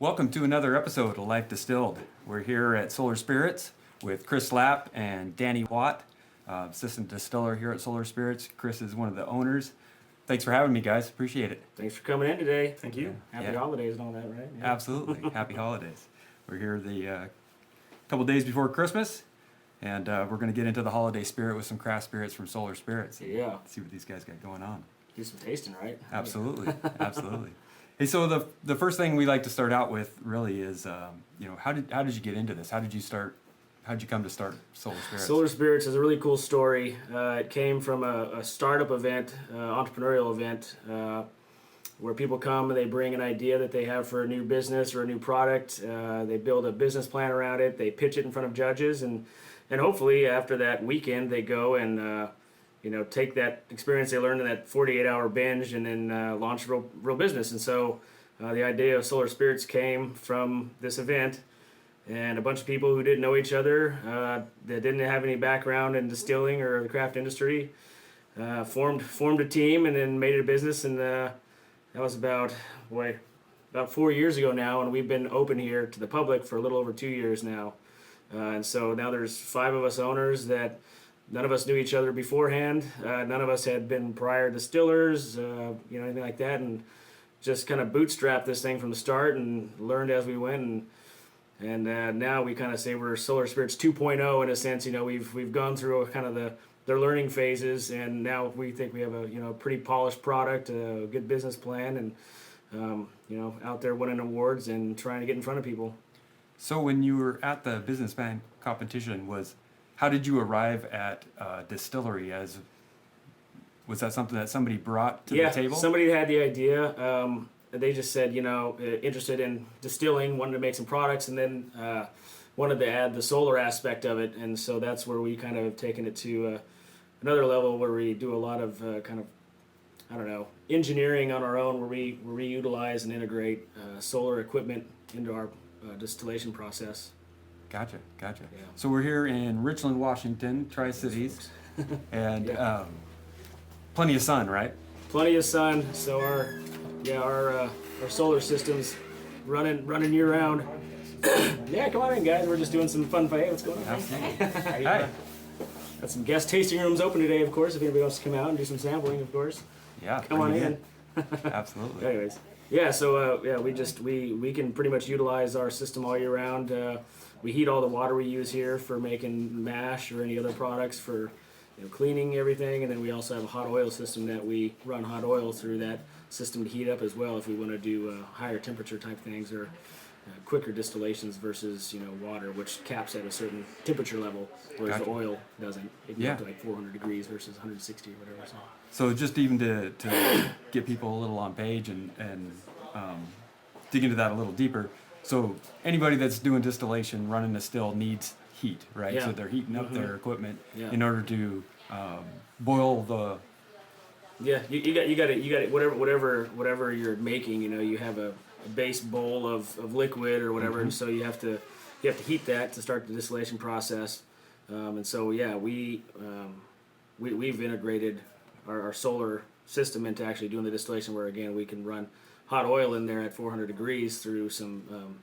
Welcome to another episode of Life Distilled. We're here at Solar Spirits with Kris Lapp and Danny Watt, assistant distiller here at Solar Spirits. Kris is one of the owners. Thanks for having me, guys. Appreciate it. Thanks for coming in today. Thank you. Happy holidays and all that, right? Yeah. Absolutely. Happy holidays. We're here the couple days before Christmas, and we're going to get into the holiday spirit with some craft spirits from Solar Spirits. Yeah. See what these guys got going on. Do some tasting, right? Absolutely. Absolutely. Hey, so the first thing we like to start out with really is, how did you get into this? How did you come to start Solar Spirits? Solar Spirits is a really cool story. It came from a startup event, entrepreneurial event, where people come and they bring an idea that they have for a new business or a new product. They build a business plan around it. They pitch it in front of judges, and hopefully after that weekend they go and take that experience they learned in that 48-hour binge and then launch real business. And so the idea of Solar Spirits came from this event, and a bunch of people who didn't know each other, that didn't have any background in distilling or the craft industry, formed a team and then made it a business. And that was about 4 years ago now, and we've been open here to the public for a little over 2 years now. And so now there's 5 of us owners that none of us knew each other beforehand. None of us had been prior distillers, anything like that, and just kind of bootstrapped this thing from the start and learned as we went. And now we kind of say we're Solar Spirits 2.0 in a sense. We've gone through kind of their learning phases, and now we think we have a pretty polished product, a good business plan, and out there winning awards and trying to get in front of people. So when you were at the business plan competition, how did you arrive at Distillery? Was that something that somebody brought to the table? Yeah, somebody had the idea. They just said, interested in distilling, wanted to make some products, and then wanted to add the solar aspect of it. And so that's where we kind of have taken it to another level where we do a lot of engineering on our own, where we utilize and integrate solar equipment into our distillation process. Gotcha. Yeah. So we're here in Richland, Washington, Tri-Cities, and plenty of sun, right? Plenty of sun. So our solar system's running year round. Yeah, come on in, guys. We're just doing some fun. Hey, what's going on? Absolutely. Hi. Got some guest tasting rooms open today, of course. If anybody wants to come out and do some sampling, of course. Yeah. Come on in. Absolutely. Anyways, yeah. So we can pretty much utilize our system all year round. We heat all the water we use here for making mash or any other products for cleaning everything, and then we also have a hot oil system that we run hot oil through that system to heat up as well if we want to do higher temperature type things or quicker distillations versus water, which caps at a certain temperature level, whereas the oil doesn't. It can go up to like 400 degrees versus 160 or whatever. So just even to get people a little on page and dig into that a little deeper. So anybody that's doing distillation, running a still needs heat, right? Yeah. So they're heating up their equipment in order to boil the. Yeah, you got it. Whatever you're making, you have a base bowl of liquid or whatever, and so you have to heat that to start the distillation process. And so we've integrated our solar system into actually doing the distillation, where again we can run hot oil in there at 400 degrees through some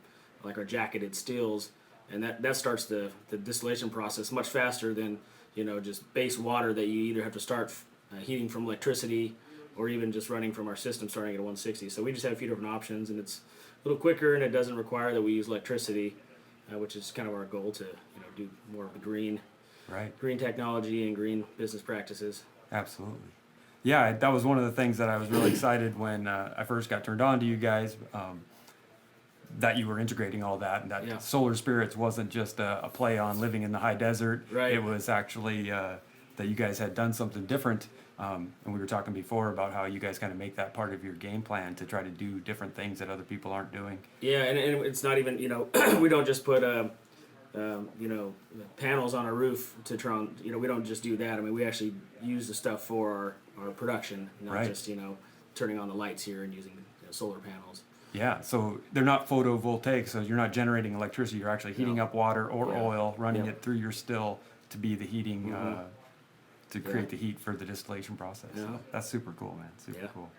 like our jacketed stills, and that starts the distillation process much faster than just base water that you either have to start heating from electricity or even just running from our system starting at 160. So we just have a few different options, and it's a little quicker, and it doesn't require that we use electricity, which is kind of our goal to do more of the green technology and green business practices. Absolutely. Yeah, that was one of the things that I was really excited when I first got turned on to you guys, that you were integrating all that, and that Solar Spirits wasn't just a play on living in the high desert. Right. It was actually that you guys had done something different, and we were talking before about how you guys kind of make that part of your game plan to try to do different things that other people aren't doing. Yeah, and it's not even, we don't just put panels on our roof to try on, we don't just do that. I mean, we actually use the stuff for our production, not just, turning on the lights here and using solar panels. Yeah, so they're not photovoltaic, so you're not generating electricity. You're actually heating up water or oil, running it through your still to be the heating, to create the heat for the distillation process. Yeah. So that's super cool, man. Super cool.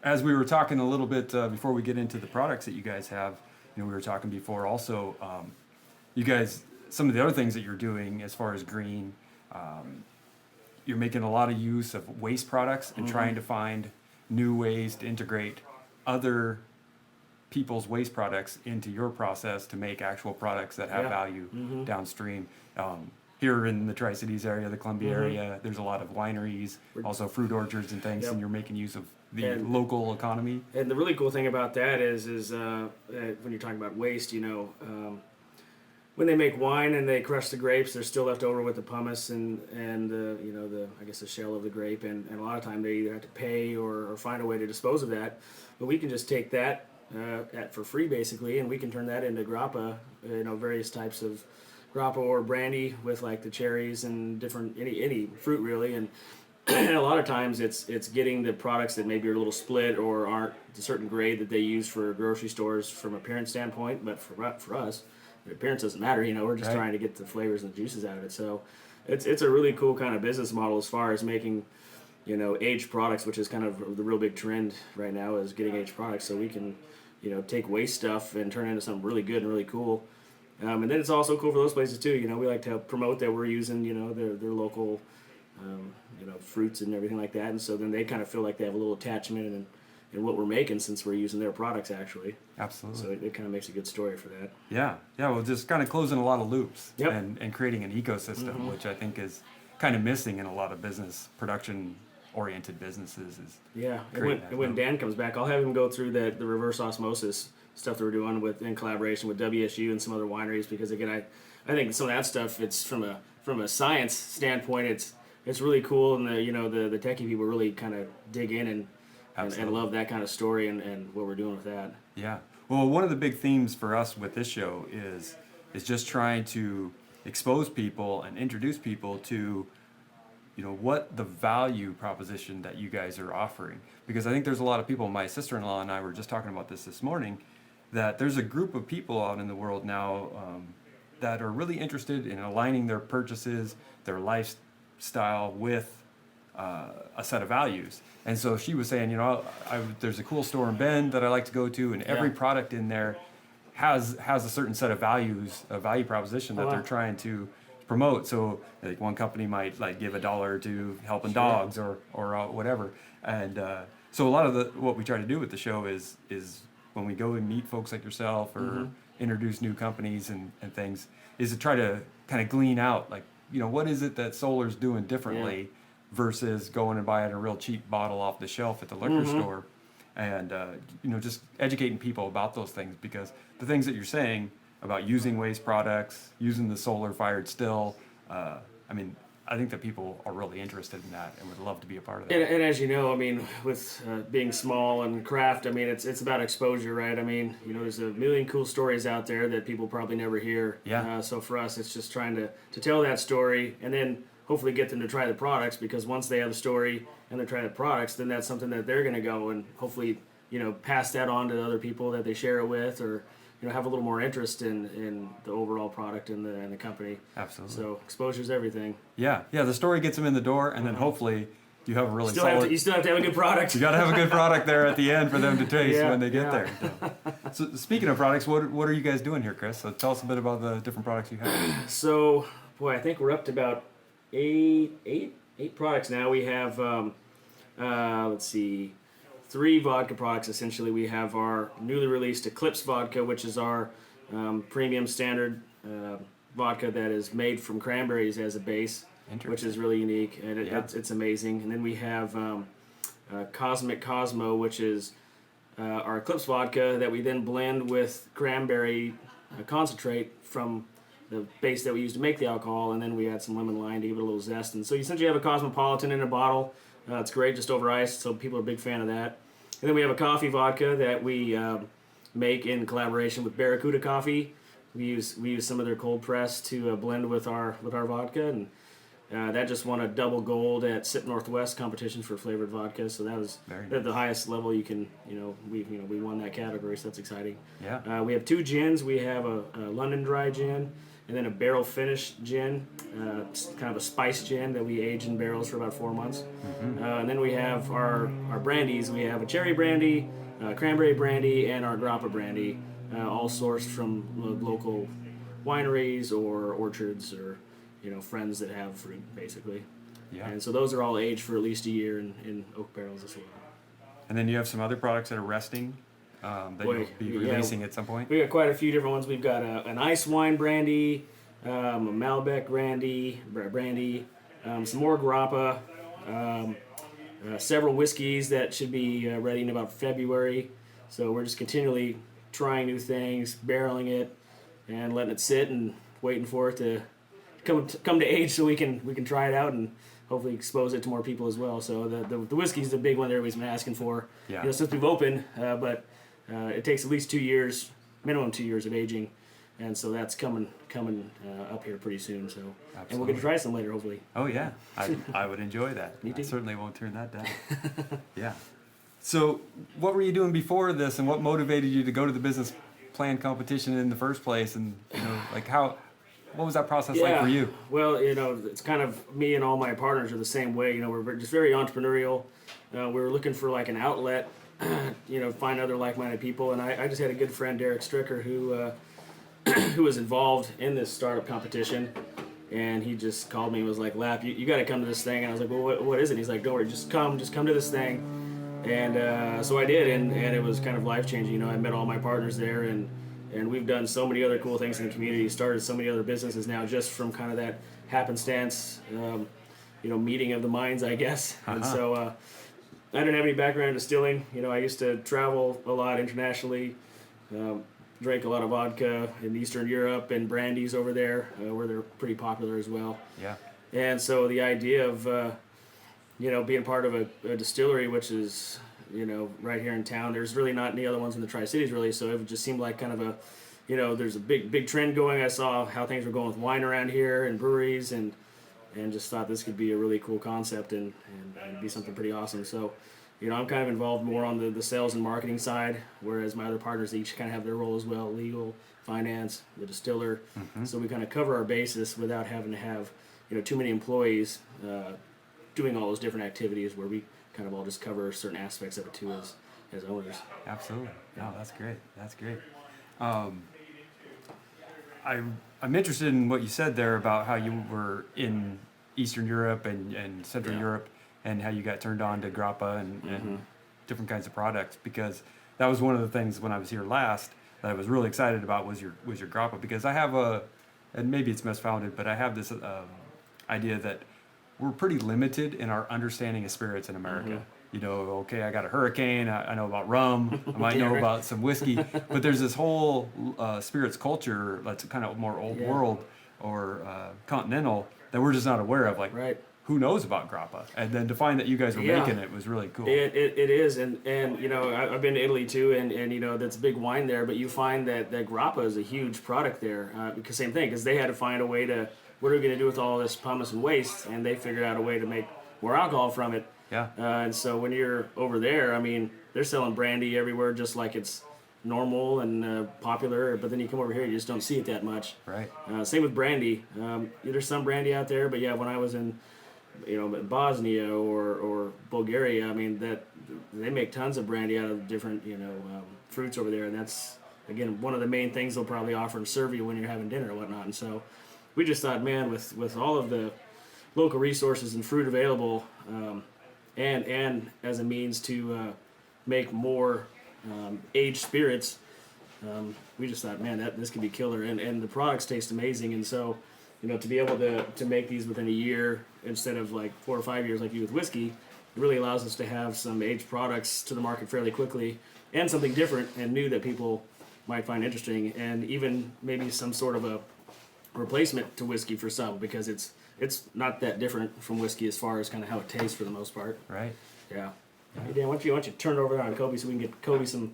as we were talking a little bit before we get into the products that you guys have, we were talking before also, you guys, some of the other things that you're doing as far as green, you're making a lot of use of waste products and trying to find new ways to integrate other people's waste products into your process to make actual products that have value downstream. Here in the Tri-Cities area, the Columbia area, there's a lot of wineries, also fruit orchards and things, and you're making use of the local economy. And the really cool thing about that is when you're talking about waste, when they make wine and they crush the grapes, they're still left over with the pumice and the I guess the shell of the grape, and a lot of time they either have to pay or find a way to dispose of that. But we can just take that for free basically, and we can turn that into grappa, various types of grappa or brandy with like the cherries and different any fruit really, and a lot of times it's getting the products that maybe are a little split or aren't a certain grade that they use for grocery stores from appearance standpoint, but for us, the appearance doesn't matter. We're just trying to get the flavors and the juices out of it. So it's a really cool kind of business model as far as making aged products, which is kind of the real big trend right now, is getting aged products. So we can take waste stuff and turn it into something really good and really cool. And then it's also cool for those places too. We like to promote that we're using their local fruits and everything like that, and so then they kind of feel like they have a little attachment in what we're making since we're using their products actually. Absolutely. So it kind of makes a good story for that. Yeah. Well, just kind of closing a lot of loops and creating an ecosystem, which I think is kind of missing in a lot of production-oriented businesses. And when Dan comes back, I'll have him go through the reverse osmosis stuff that we're doing in collaboration with WSU and some other wineries, because again, I think some of that stuff, it's from a science standpoint, it's really cool, and the techie people really kind of dig in and love that kind of story and what we're doing with that. Yeah. Well, one of the big themes for us with this show is just trying to expose people and introduce people to what the value proposition that you guys are offering, because I think there's a lot of people. My sister-in-law and I were just talking about this morning, that there's a group of people out in the world now that are really interested in aligning their purchases, their lifestyle with a set of values. And so she was saying, there's a cool store in Bend that I like to go to, and every product in there has a certain set of values, a value proposition that they're trying to promote. So like one company might like give $1 to helping dogs or whatever. And so a lot of what we try to do with the show is when we go and meet folks like yourself or introduce new companies and things, is to try to kind of glean out, like, what is it that Solar's doing differently versus going and buying a real cheap bottle off the shelf at the liquor store, and just educating people about those things, because the things that you're saying about using waste products, using the solar-fired still, I think that people are really interested in that and would love to be a part of that. And as you know, with being small and craft, it's about exposure, right? There's a million cool stories out there that people probably never hear. Yeah. So for us, it's just trying to tell that story, and then hopefully get them to try the products, because once they have the story and they try the products, then that's something that they're going to go and hopefully pass that on to other people that they share it with, or have a little more interest in the overall product and the company. Absolutely. So exposure is everything. Yeah. The story gets them in the door, and then hopefully you have a really solid... You still have to have a good product. You got to have a good product there at the end for them to taste when they get there. So speaking of products, what are you guys doing here, Kris? So tell us a bit about the different products you have. So, I think we're up to about eight products now. We have, let's see, 3 vodka products essentially. We have our newly released Eclipse Vodka, which is our premium standard vodka that is made from cranberries as a base, which is really unique, and it's amazing. And then we have Cosmic Cosmo, which is our Eclipse Vodka that we then blend with cranberry concentrate from the base that we use to make the alcohol, and then we add some lemon lime to give it a little zest. And so you essentially have a cosmopolitan in a bottle. It's great just over ice, so people are a big fan of that. And then we have a coffee vodka that we make in collaboration with Barracuda Coffee. We use some of their cold press to blend with our vodka, and that just won a double gold at Sip Northwest competition for flavored vodka. So that was at the highest level you can. We won that category, so that's exciting. Yeah. We have 2 gins. We have a London Dry gin, and then a barrel finished gin, it's kind of a spice gin that we age in barrels for about 4 months. And then we have our brandies. We have a cherry brandy, cranberry brandy, and our grappa brandy, all sourced from local wineries or orchards or friends that have fruit, basically. Yeah. And so those are all aged for at least a year in oak barrels as well. And then you have some other products that are resting that you'll be releasing at some point? We got quite a few different ones. We've got an ice wine brandy, a Malbec brandy, some more grappa, several whiskeys that should be ready in about February. So we're just continually trying new things, barreling it, and letting it sit and waiting for it to come to age so we can try it out and hopefully expose it to more people as well. So the whiskey's the big one that everybody's been asking for. Yeah. Since we've opened, but it takes at least 2 years, minimum 2 years of aging, and so that's coming up here pretty soon. So Absolutely. And we're gonna try some later, hopefully. Oh yeah, I would enjoy that. Me too. I certainly won't turn that down. Yeah. So what were you doing before this, and what motivated you to go to the business plan competition in the first place? And what was that process like for you? Well, it's kind of me and all my partners are the same way. We're just very entrepreneurial. We were looking for like an outlet, find other like-minded people, and I just had a good friend, Derek Stricker, who was involved in this startup competition, and he just called me and was like, "Lapp, you got to come to this thing." And I was like, "Well, what is it?" And he's like, "Don't worry, just come to this thing." And so I did, and it was kind of life-changing. I met all my partners there, and we've done so many other cool things in the community, started so many other businesses now just from kind of that happenstance, meeting of the minds, I guess. Uh-huh. And so I didn't have any background in distilling. I used to travel a lot internationally, drank a lot of vodka in Eastern Europe and brandies over there, where they're pretty popular as well. Yeah. And so the idea of, being part of a distillery, which is, right here in town, there's really not any other ones in the Tri-Cities really, so it just seemed like kind of there's a big trend going. I saw how things were going with wine around here and breweries, and just thought this could be a really cool concept and be something pretty awesome. So, I'm kind of involved more on the sales and marketing side, whereas my other partners each kind of have their role as well, legal, finance, the distiller. Mm-hmm. So we kind of cover our basis without having to have, too many employees doing all those different activities, where we kind of all just cover certain aspects of it too as owners. Absolutely. No, that's great. That's great. I'm interested in what you said there about how you were in Eastern Europe and Central Europe, and how you got turned on to grappa and different kinds of products, because that was one of the things when I was here last that I was really excited about was your grappa, because I have and maybe it's misfounded, but I have this idea that we're pretty limited in our understanding of spirits in America. Okay, I got a hurricane, I know about rum, I might know about some whiskey, but there's this whole spirits culture that's kind of more old world or continental that we're just not aware of. Like, Right. who knows about grappa? And then to find that you guys were making it was really cool. It is, and I've been to Italy too, and that's big wine there, but you find that grappa is a huge product there, because same thing, because they had to find a way to, what are we going to do with all this pumice and waste, and they figured out a way to make more alcohol from it. Yeah. And so when you're over there, they're selling brandy everywhere just like it's normal and popular, but then you come over here, you just don't see it that much. Right. Same with brandy. There's some brandy out there, but yeah, when I was in Bosnia or Bulgaria, that they make tons of brandy out of different fruits over there, and that's again one of the main things they'll probably offer and serve you when you're having dinner or whatnot. And so we just thought, man, with all of the local resources and fruit available, and as a means to make more aged spirits, we just thought, man, this could be killer, and the products taste amazing. And so to be able to make these within a year instead of like 4 or 5 years like you with whiskey, it really allows us to have some aged products to the market fairly quickly, and something different and new that people might find interesting, and even maybe some sort of a replacement to whiskey for some, because it's not that different from whiskey as far as kind of how it tastes for the most part. Right. Yeah. Hey Dan, why don't you turn it over there on Kobe so we can get Kobe some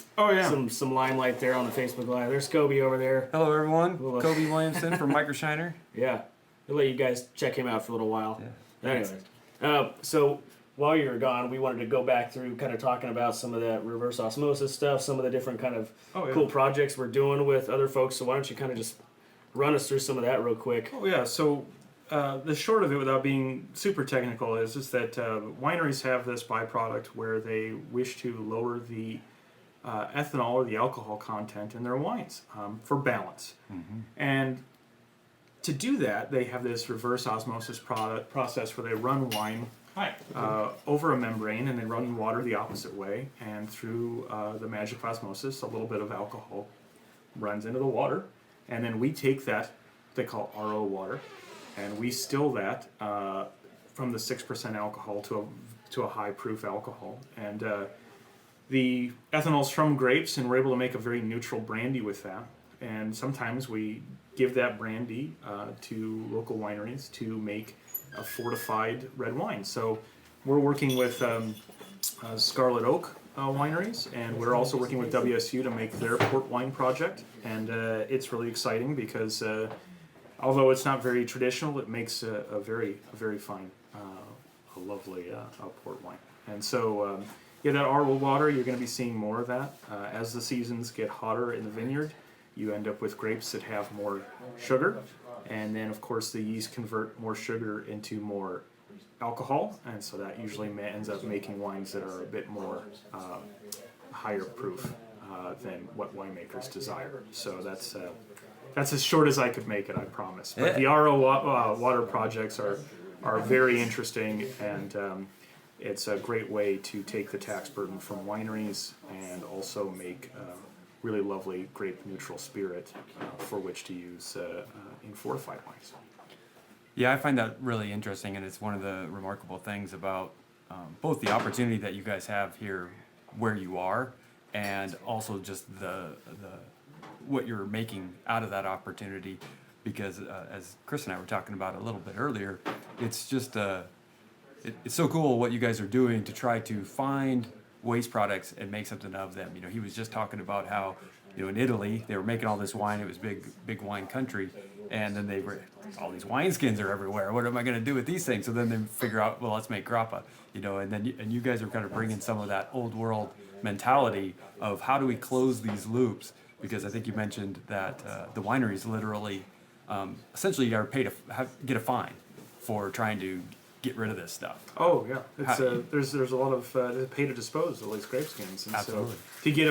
some limelight there on the Facebook Live. There's Kobe over there. Hello, everyone. Kobe Williamson from MicroShiner. Yeah. We'll let you guys check him out for a little while. Yeah. Anyways, so while you were gone, we wanted to go back through kind of talking about some of the reverse osmosis stuff, some of the different kind of cool projects we're doing with other folks. So why don't you kind of just run us through some of that real quick. Oh yeah, so the short of it, without being super technical, is that wineries have this byproduct where they wish to lower the ethanol or the alcohol content in their wines for balance. And to do that, they have this reverse osmosis process where they run wine over a membrane, and they run water the opposite way, and through the magic of osmosis, a little bit of alcohol runs into the water, and then we take that, they call RO water, and we still that from the 6% alcohol to a high proof alcohol. And the ethanol's from grapes, and we're able to make a very neutral brandy with that. And sometimes we give that brandy to local wineries to make a fortified red wine. So we're working with Scarlet Oak wineries, and we're also working with WSU to make their port wine project. And it's really exciting because although it's not very traditional, it makes a very fine, a lovely port wine. And so that RO water, you're going to be seeing more of that. As the seasons get hotter in the vineyard, you end up with grapes that have more sugar, and then of course the yeast convert more sugar into more alcohol, and so that usually ends up making wines that are a bit more higher proof than what winemakers desire. So that's as short as I could make it, I promise. But the RO water projects are very interesting, and it's a great way to take the tax burden from wineries and also make really lovely grape neutral spirit for which to use in fortified wines. Yeah, I find that really interesting, and it's one of the remarkable things about both the opportunity that you guys have here where you are, and also just the what you're making out of that opportunity. Because as Kris and I were talking about a little bit earlier, it's just it's so cool what you guys are doing to try to find waste products and make something of them. You know, he was just talking about how, you know, in Italy they were making all this wine. It was big wine country, and then they were all these wineskins are everywhere. What am I going to do with these things? So then they figure out, well, let's make grappa. You know, and then you guys are kind of bringing some of that old world mentality of how do we close these loops? Because I think you mentioned that the wineries literally, essentially, are paid to get a fine for trying to get rid of this stuff. Oh yeah, it's there's a lot of pay to dispose of these grape skins, and Absolutely. so to get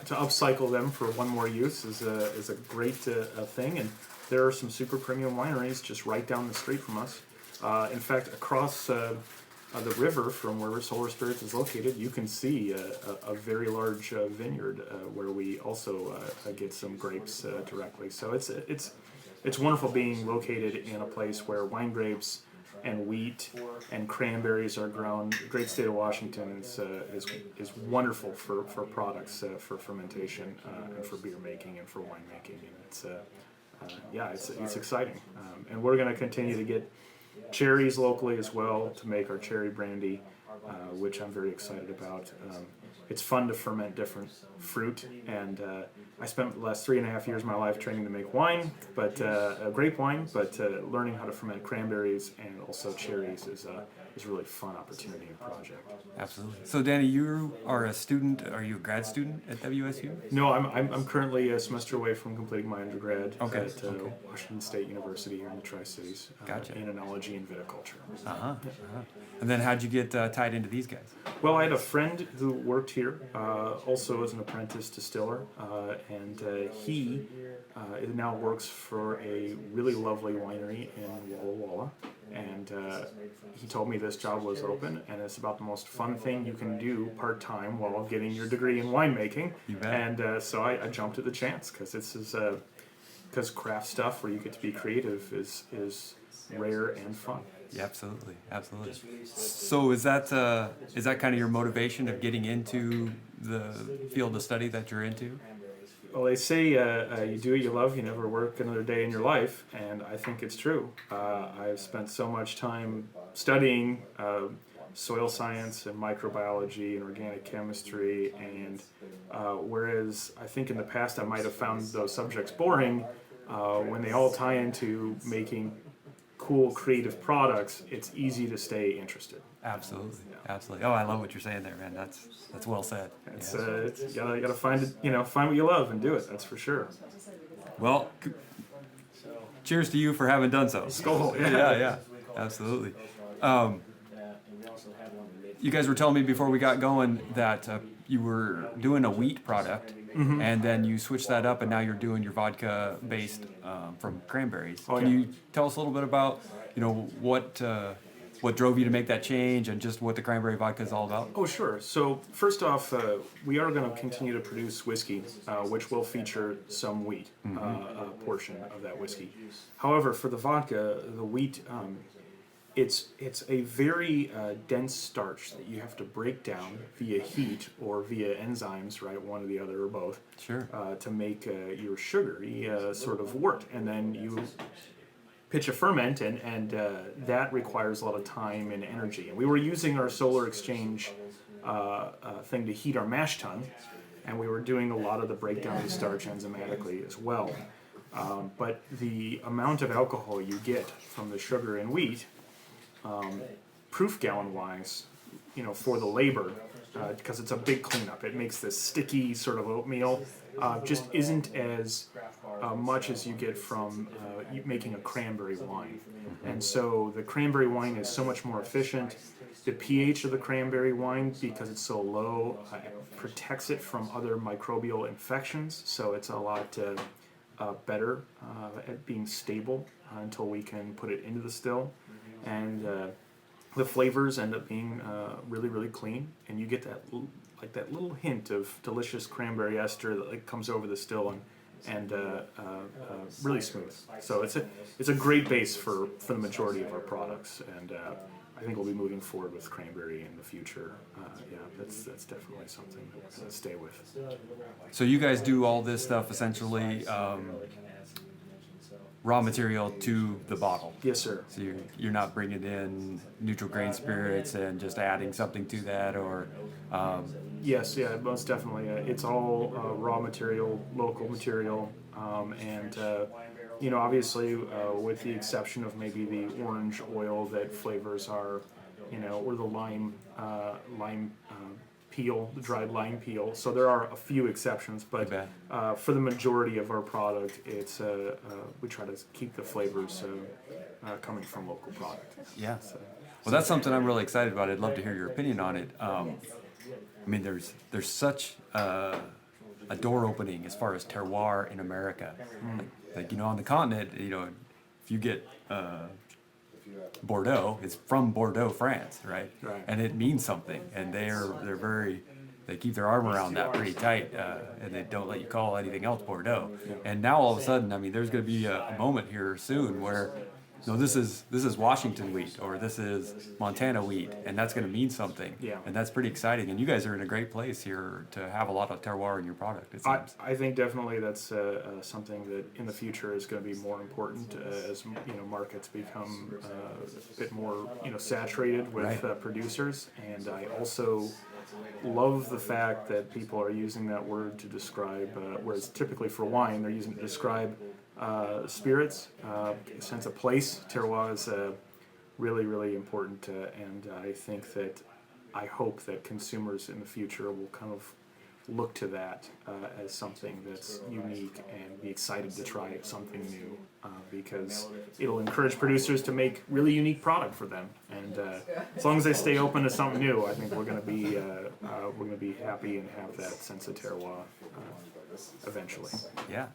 to upcycle them for one more use is a great thing. And there are some super premium wineries just right down the street from us. In fact, across the river from where Solar Spirits is located, you can see a very large vineyard where we also get some grapes directly. So it's wonderful being located in a place where wine grapes and wheat and cranberries are grown. The great state of Washington is wonderful for products for fermentation and for beer making and for wine making, and it's exciting. And we're going to continue to get cherries locally as well to make our cherry brandy, which I'm very excited about. It's fun to ferment different fruit, and I spent the last 3.5 years of my life training to make wine, but grape wine, but learning how to ferment cranberries and also cherries is a really fun opportunity and project. Absolutely. So Danny, you are a student. Are you a grad student at WSU? No, I'm currently a semester away from completing my undergrad Okay. at Washington State University here in the Tri-Cities Gotcha. in enology and viticulture. And then how'd you get tied into these guys? Well, I had a friend who worked here, also as an apprentice distiller, and he now works for a really lovely winery in Walla Walla. And he told me this job was open, and it's about the most fun thing you can do part-time while getting your degree in winemaking. You bet. And so I jumped at the chance, because craft stuff where you get to be creative is rare and fun. Yeah, absolutely. So is that kind of your motivation of getting into the field of study that you're into? Well, they say you do what you love, you never work another day in your life, and I think it's true. I've spent so much time studying soil science and microbiology and organic chemistry, and whereas I think in the past I might have found those subjects boring, when they all tie into making cool creative products, it's easy to stay interested. Absolutely. Oh, I love what you're saying there, man. That's well said. It's you gotta find it, find what you love and do it. That's for sure. Well, cheers to you for having done so. Skull, Yeah, absolutely. You guys were telling me before we got going that you were doing a wheat product, and then you switched that up, and now you're doing your vodka based from cranberries. Oh, Can yeah. you tell us a little bit about, what drove you to make that change, and just what the cranberry vodka is all about? Oh, sure. So first off, we are going to continue to produce whiskey, which will feature some wheat, a portion of that whiskey. However, for the vodka, the wheat, it's a very dense starch that you have to break down via heat or via enzymes, right, one or the other or both, Sure. to make your sugary sort of wort. And then you pitch a ferment, and that requires a lot of time and energy. And we were using our solar exchange thing to heat our mash tun, and we were doing a lot of the breakdown of the starch enzymatically as well. But the amount of alcohol you get from the sugar and wheat, proof gallon wise, for the labor, because it's a big cleanup, it makes this sticky sort of oatmeal, just isn't as much as you get from making a cranberry wine. And so the cranberry wine is so much more efficient. The pH of the cranberry wine, because it's so low, protects it from other microbial infections, so it's a lot better at being stable until we can put it into the still. And the flavors end up being really, really clean, and you get that that little hint of delicious cranberry ester that comes over the still, and really smooth. So it's a great base for the majority of our products, and I think we'll be moving forward with cranberry in the future. That's definitely something that we're going to stay with. So you guys do all this stuff essentially raw material to the bottle. Yes, sir. So you're not bringing in neutral grain spirits and just adding something to that, or Yes, yeah, most definitely. It's all raw material, local material, and obviously, with the exception of maybe the orange oil that flavors our, or the lime peel, the dried lime peel. So there are a few exceptions, but for the majority of our product, it's we try to keep the flavors coming from local product. Yeah. Well, that's something I'm really excited about. I'd love to hear your opinion on it. I mean, there's such a door opening as far as terroir in America. Like on the continent, if you get Bordeaux, it's from Bordeaux, France, right? Right. And it means something, and they keep their arm around that pretty tight, and they don't let you call anything else Bordeaux. And now all of a sudden, I mean, there's going to be a moment here soon where this is Washington wheat, or this is Montana wheat, and that's going to mean something. Yeah. And that's pretty exciting. And you guys are in a great place here to have a lot of terroir in your product, it seems. I think definitely that's something that in the future is going to be more important as markets become a bit more saturated with producers. And I also love the fact that people are using that word to describe, whereas typically for wine they're using it to describe spirits, sense of place. Terroir is really, really important, and I hope that consumers in the future will kind of look to that as something that's unique and be excited to try something new, because it'll encourage producers to make really unique product for them. And as long as they stay open to something new, I think we're going to be happy and have that sense of terroir eventually. Yeah.